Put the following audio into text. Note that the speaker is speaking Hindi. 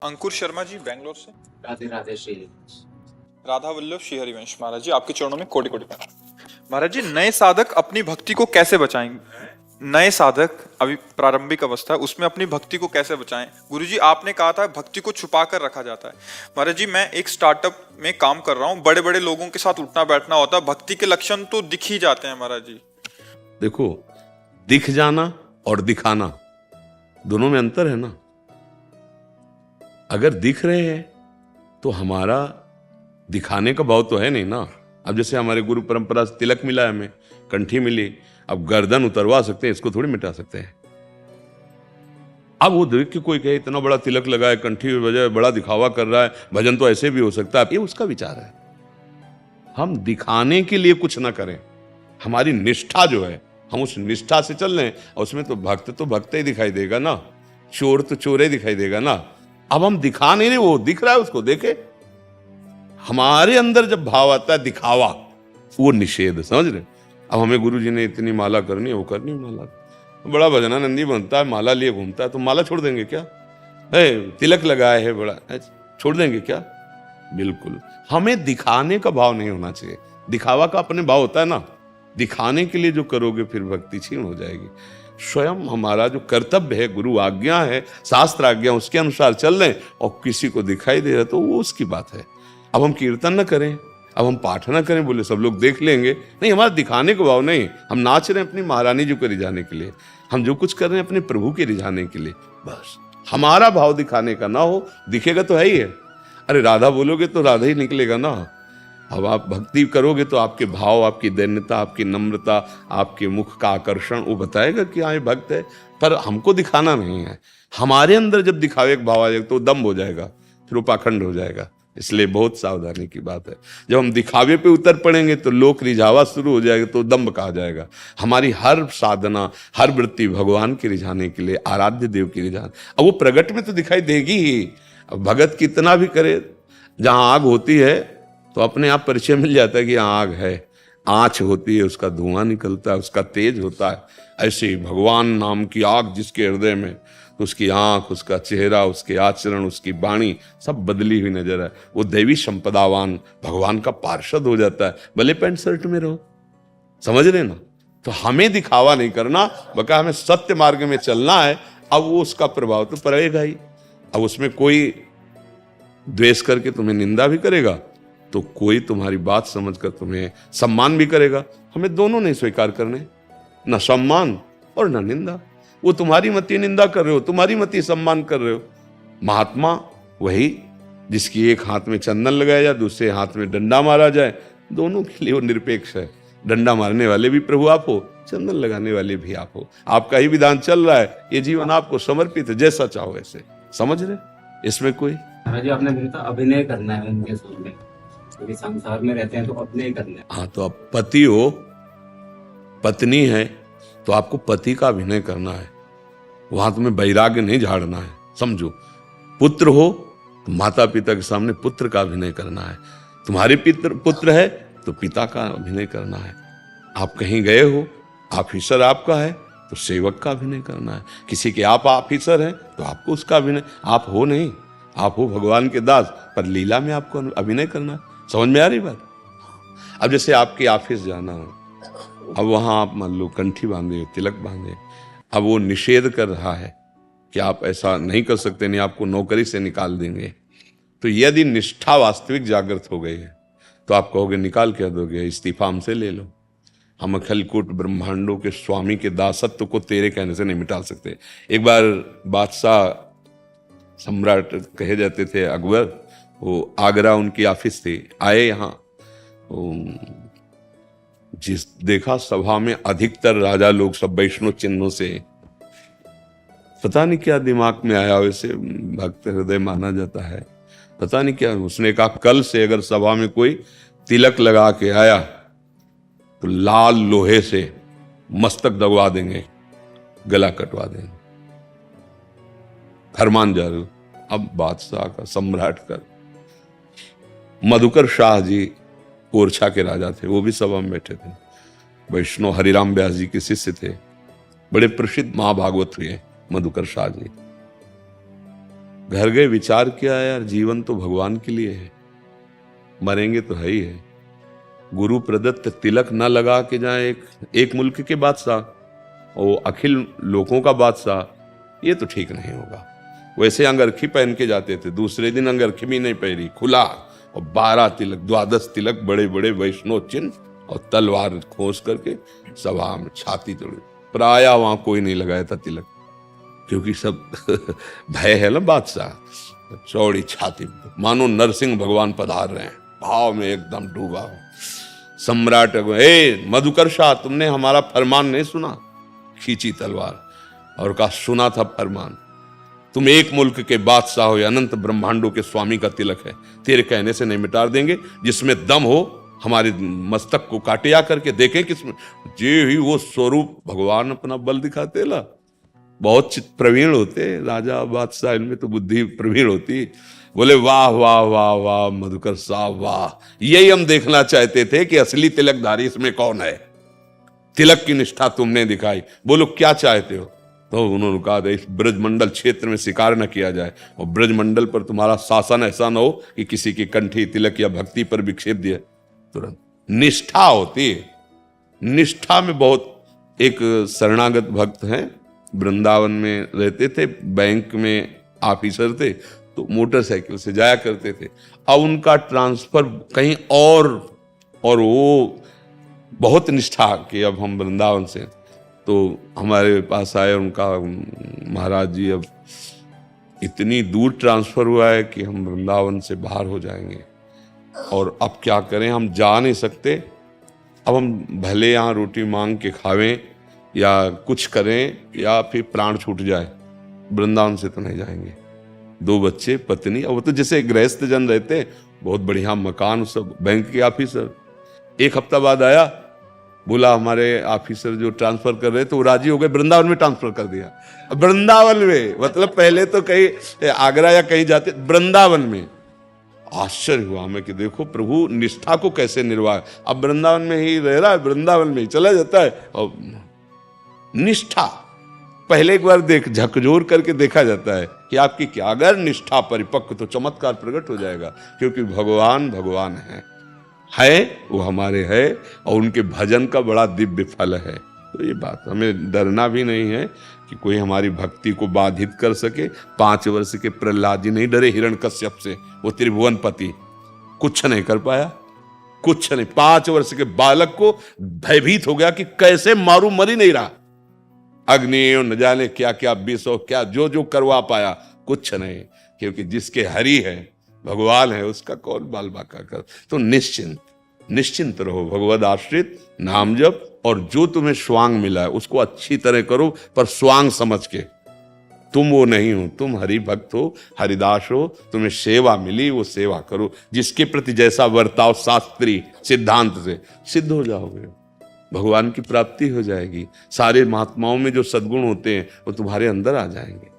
अंकुर शर्मा जी बेंगलोर से। राधे राधे श्री। राधा वल्लभ श्री हरिवंश महाराज जी, आपके चरणों में कोटि कोटि प्रणाम। महाराज जी, नए साधक अपनी भक्ति को कैसे बचाएंगे? नए साधक अभी प्रारंभिक अवस्था है, उसमें अपनी भक्ति को कैसे बचाएं? गुरुजी, आपने कहा था भक्ति को छुपा कर रखा जाता है। महाराज जी, मैं एक स्टार्टअप में काम कर रहा हूँ, बड़े बड़े लोगों के साथ उठना बैठना होता है, भक्ति के लक्षण तो दिख ही जाते हैं महाराज जी। देखो, दिख जाना और दिखाना दोनों में अंतर है ना। अगर दिख रहे हैं तो हमारा दिखाने का भाव तो है नहीं ना। अब जैसे हमारे गुरु परंपरा से तिलक मिला है, हमें कंठी मिली, अब गर्दन उतरवा सकते हैं, इसको थोड़ी मिटा सकते हैं। अब वो देख के कोई कहे इतना बड़ा तिलक लगा है, कंठी वजह बड़ा दिखावा कर रहा है, भजन तो ऐसे भी हो सकता है, ये उसका विचार है। हम दिखाने के लिए कुछ ना करें, हमारी निष्ठा जो है हम उस निष्ठा से चल रहे हैं, और उसमें तो भक्त ही दिखाई देगा ना, चोर तो चोर ही दिखाई देगा ना। अब हम दिखा नहीं रहे, वो दिख रहा है, उसको देखे। हमारे अंदर जब भाव आता है दिखावा, वो निषेध, समझ रहे। अब हमें गुरु जी ने इतनी माला करनी है, वो करनी माला, बड़ा भजनानंदी बनता है, माला लिए घूमता है, तो माला छोड़ देंगे क्या? तिलक लगाए है बड़ा, छोड़ देंगे क्या? बिल्कुल। हमें दिखाने का भाव नहीं होना चाहिए। दिखावा का अपने भाव होता है ना, दिखाने के लिए जो करोगे फिर भक्ति छीन हो जाएगी। स्वयं हमारा जो कर्तव्य है, गुरु आज्ञा है, शास्त्र आज्ञा, उसके अनुसार चल रहे हैं, और किसी को दिखाई दे रहा तो वो उसकी बात है। अब हम कीर्तन न करें, अब हम पाठ न करें, बोले सब लोग देख लेंगे, नहीं, हमारा दिखाने का भाव नहीं। हम नाच रहे हैं अपनी महारानी जी को रिझाने के लिए, हम जो कुछ कर रहे हैं अपने प्रभु के रिझाने के लिए, बस। हमारा भाव दिखाने का ना हो, दिखेगा तो है ही है। अरे राधा बोलोगे तो राधा ही निकलेगा ना। अब आप भक्ति करोगे तो आपके भाव, आपकी दैन्यता, आपकी नम्रता, आपके मुख का आकर्षण वो बताएगा कि हाँ ये भक्त है। पर हमको दिखाना नहीं है। हमारे अंदर जब दिखावे का भाव आ जाएगा तो दम्भ हो जाएगा, फिर वो पाखंड हो जाएगा। इसलिए बहुत सावधानी की बात है। जब हम दिखावे पे उतर पड़ेंगे तो लोक रिझावा शुरू हो जाएगा, तो दम्भ कहा जाएगा। हमारी हर साधना, हर वृत्ति भगवान के रिझाने के लिए, आराध्य देव की रिझाने। अब वो प्रगट में तो दिखाई देगी ही। अब भगत कितना भी करे, जहां आग होती है तो अपने आप परिचय मिल जाता है कि आग है। आँच होती है, उसका धुआं निकलता है, उसका तेज होता है। ऐसे ही भगवान नाम की आग जिसके हृदय में, तो उसकी आंख, उसका चेहरा, उसके आचरण, उसकी वाणी सब बदली हुई नजर है। वो दैवी संपदावान भगवान का पार्षद हो जाता है, भले पैंट शर्ट में रहो। समझ रहे ना। तो हमें दिखावा नहीं करना, बल्कि हमें सत्य मार्ग में चलना है। अब वो उसका प्रभाव तो पड़ेगा ही। अब उसमें कोई द्वेष करके तुम्हें निंदा भी करेगा तो कोई तुम्हारी बात समझकर तुम्हें सम्मान भी करेगा। हमें दोनों नहीं स्वीकार करने, न सम्मान और न निंदा। वो तुम्हारी मति निंदा कर रहे हो, तुम्हारी मति सम्मान कर रहे हो। महात्मा वही जिसकी एक हाथ में चंदन लगाया जाए, दूसरे हाथ में डंडा मारा जाए, दोनों के लिए वो निरपेक्ष है। डंडा मारने वाले भी प्रभु आप हो, चंदन लगाने वाले भी आप हो। आपका ही विधान चल रहा है, ये जीवन आपको समर्पित है, जैसा चाहो ऐसे। समझ रहे? इसमें कोई जो आपने बोला था अभिनय करना है उनके सामने, क्योंकि संसार में रहते हैं तो अभिनय करना है। हाँ, तो आप पति हो, पत्नी है, तो आपको पति का अभिनय करना है। वहां तुम्हें वैराग्य नहीं झाड़ना है, समझो। पुत्र हो तो माता पिता के सामने पुत्र का अभिनय करना है। तुम्हारे पुत्र है तो पिता का अभिनय करना है। आप कहीं गए हो, ऑफिसर आपका है तो सेवक का अभिनय करना है। किसी के आप ऑफिसर हैं तो आपको उसका अभिनय, आप हो नहीं, आप हो भगवान के दास, पर लीला में आपको अभिनय करना है। समझ में आ रही बात? अब जैसे आपके ऑफिस जाना हो, अब वहां आप मान लो कंठी बांधे, तिलक बांधे, अब वो निषेध कर रहा है कि आप ऐसा नहीं कर सकते, नहीं आपको नौकरी से निकाल देंगे। तो यदि निष्ठा वास्तविक जागृत हो गई है तो आप कहोगे निकाल क्या दोगे, इस्तीफा हमसे ले लो। हम अखिलकूट ब्रह्मांडों के स्वामी के दासत्व को तेरे कहने से नहीं मिटा सकते। एक बार बादशाह सम्राट कहे जाते थे अकबर, वो आगरा उनकी ऑफिस थी, आए यहाँ, जिस देखा सभा में अधिकतर राजा लोग सब वैष्णव चिन्हों से, पता नहीं क्या दिमाग में आया, वैसे भक्त हृदय माना जाता है, पता नहीं क्या। उसने कहा कल से अगर सभा में कोई तिलक लगा के आया तो लाल लोहे से मस्तक दबवा देंगे, गला कटवा देंगे। फरमान जारी। अब बादशाह का, सम्राट का, मधुकर शाह जी ओरछा के राजा थे, वो भी सभा में बैठे थे। वैष्णव हरिराम व्यास जी के शिष्य थे, बड़े प्रसिद्ध महाभागवत हुए मधुकर शाह जी। घर गए विचार किया, यार जीवन तो भगवान के लिए है, मरेंगे तो है ही है। गुरु प्रदत्त तिलक न लगा के जाए एक मुल्क के बादशाह, वो अखिल लोगों का बादशाह, ये तो ठीक नहीं होगा। वैसे अंगरखी पहन के जाते थे, दूसरे दिन अंगरखी भी नहीं पहनी, खुला, और 12 तिलक 12 तिलक, बड़े बड़े वैष्णव चिन्ह, और तलवार खोस करके सभा में छाती तोड़ी। प्राय वहां कोई नहीं लगाया था तिलक, क्योंकि सब भय है ना बादशाह, चौड़ी छाती, मानो नरसिंह भगवान पधार रहे हैं, भाव में एकदम डूबा हो। सम्राट मधुकर शाह, तुमने हमारा फरमान नहीं सुना? खींची तलवार और कहा, सुना था फरमान, तुम एक मुल्क के बादशाह हो, अनंत ब्रह्मांडों के स्वामी का तिलक है, तेरे कहने से नहीं मिटा देंगे, जिसमें दम हो हमारे मस्तक को काटे आ करके देखें किसमें। जे ही वो स्वरूप, भगवान अपना बल दिखाते ला, बहुत चित प्रवीण होते राजा बादशाह, इनमें तो बुद्धि प्रवीण होती। बोले वाह वाह वाह वाह मधुकर साहब वाह, यही हम देखना चाहते थे कि असली तिलकधारी इसमें कौन है। तिलक की निष्ठा तुमने दिखाई, बोलो क्या चाहते हो? तो उन्होंने कहा, इस ब्रजमंडल क्षेत्र में शिकार न किया जाए, और ब्रजमंडल पर तुम्हारा शासन ऐसा न हो कि किसी की कंठी तिलक या भक्ति पर विक्षेप दिए। तुरंत निष्ठा होती है, निष्ठा में बहुत। एक शरणागत भक्त हैं, वृंदावन में रहते थे, बैंक में ऑफिसर थे, तो मोटरसाइकिल से जाया करते थे। अब उनका ट्रांसफर कहीं और वो बहुत निष्ठा कि अब हम वृंदावन से, तो हमारे पास आए, उनका महाराज जी अब इतनी दूर ट्रांसफर हुआ है कि हम वृंदावन से बाहर हो जाएंगे, और अब क्या करें, हम जा नहीं सकते, अब हम भले यहाँ रोटी मांग के खावें या कुछ करें या फिर प्राण छूट जाए, वृंदावन से तो नहीं जाएंगे। 2 बच्चे, पत्नी, और वो तो जैसे गृहस्थ जन रहते, बहुत बढ़िया मकान, सब बैंक के ऑफिसर। 1 हफ्ता बाद आया, बोला हमारे ऑफिसर जो ट्रांसफर कर रहे थे वो राजी हो गए, वृंदावन में ट्रांसफर कर दिया। वृंदावन में, मतलब पहले तो कहीं आगरा या कहीं जाते, वृंदावन में। आश्चर्य हुआ हमें कि देखो प्रभु निष्ठा को कैसे निर्वाह, अब वृंदावन में ही रह रहा है, वृंदावन में ही चला जाता है। और निष्ठा पहले एक बार झकझोर करके देखा जाता है कि आपकी क्या, अगर निष्ठा परिपक्व तो चमत्कार प्रकट हो जाएगा, क्योंकि भगवान भगवान है वो हमारे है, और उनके भजन का बड़ा दिव्य फल है। तो ये बात, हमें डरना भी नहीं है कि कोई हमारी भक्ति को बाधित कर सके। 5 वर्ष के प्रहलाद जी नहीं डरे हिरण्यकश्यप से, वो त्रिभुवनपति, कुछ नहीं कर पाया, कुछ नहीं। 5 वर्ष के बालक को भयभीत हो गया कि कैसे मारू, मर ही नहीं रहा। अग्नि न जाने क्या क्या विष क्या जो करवा पाया, कुछ नहीं, क्योंकि जिसके हरि है, भगवान है, उसका कौन बाल बाका कर। तो निश्चिंत रहो, भगवद आश्रित, नाम जप, और जो तुम्हें स्वांग मिला है उसको अच्छी तरह करो, पर स्वांग समझ के। तुम वो नहीं हो, तुम हरि भक्त हो, हरिदास हो, तुम्हें सेवा मिली, वो सेवा करो। जिसके प्रति जैसा वर्ताव शास्त्री सिद्धांत से, सिद्ध हो जाओगे, भगवान की प्राप्ति हो जाएगी। सारे महात्माओं में जो सद्गुण होते हैं वो तुम्हारे अंदर आ जाएंगे।